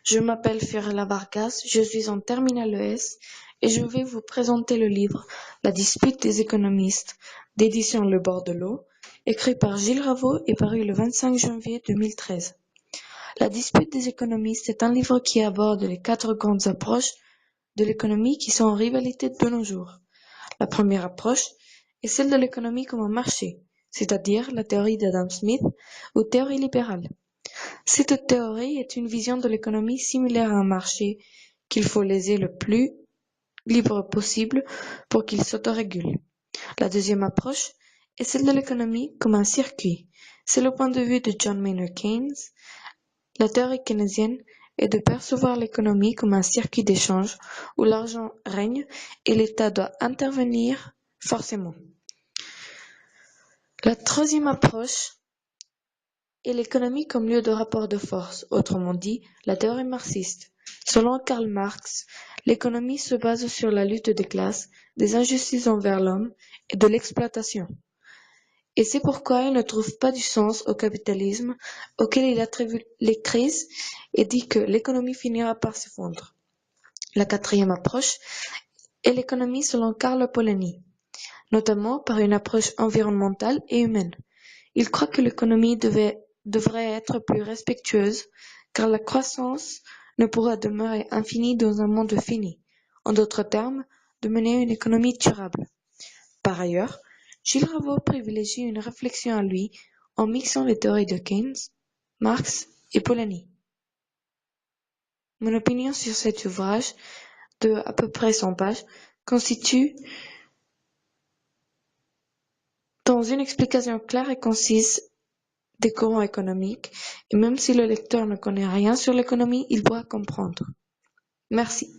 Je m'appelle Fiorella Vargas, je suis en terminale ES et je vais vous présenter le livre La dispute des économistes d'édition Le Bord de l'eau, écrit par Gilles Ravaud et paru le 25 janvier 2013. La dispute des économistes est un livre qui aborde les 4 grandes approches de l'économie qui sont en rivalité de nos jours. La première approche est celle de l'économie comme un marché, c'est-à-dire la théorie d'Adam Smith ou théorie libérale. Cette théorie est une vision de l'économie similaire à un marché qu'il faut laisser le plus libre possible pour qu'il s'autorégule. La deuxième approche est celle de l'économie comme un circuit. C'est le point de vue de John Maynard Keynes. La théorie keynésienne est de percevoir l'économie comme un circuit d'échange où l'argent règne et l'État doit intervenir forcément. La troisième approche est l'économie comme lieu de rapport de force, autrement dit, la théorie marxiste. Selon Karl Marx, l'économie se base sur la lutte des classes, des injustices envers l'homme et de l'exploitation. Et c'est pourquoi il ne trouve pas du sens au capitalisme auquel il attribue les crises et dit que l'économie finira par s'effondrer. La quatrième approche est l'économie selon Karl Polanyi, notamment par une approche environnementale et humaine. Il croit que l'économie devrait être plus respectueuse, car la croissance ne pourra demeurer infinie dans un monde fini. En d'autres termes, de mener une économie durable. Par ailleurs, Gilles Ravaud privilégie une réflexion à lui en mixant les théories de Keynes, Marx et Polanyi. Mon opinion sur cet ouvrage, de à peu près 100 pages, constitue dans une explication claire et concise des courants économiques, et même si le lecteur ne connaît rien sur l'économie, il pourra comprendre. Merci.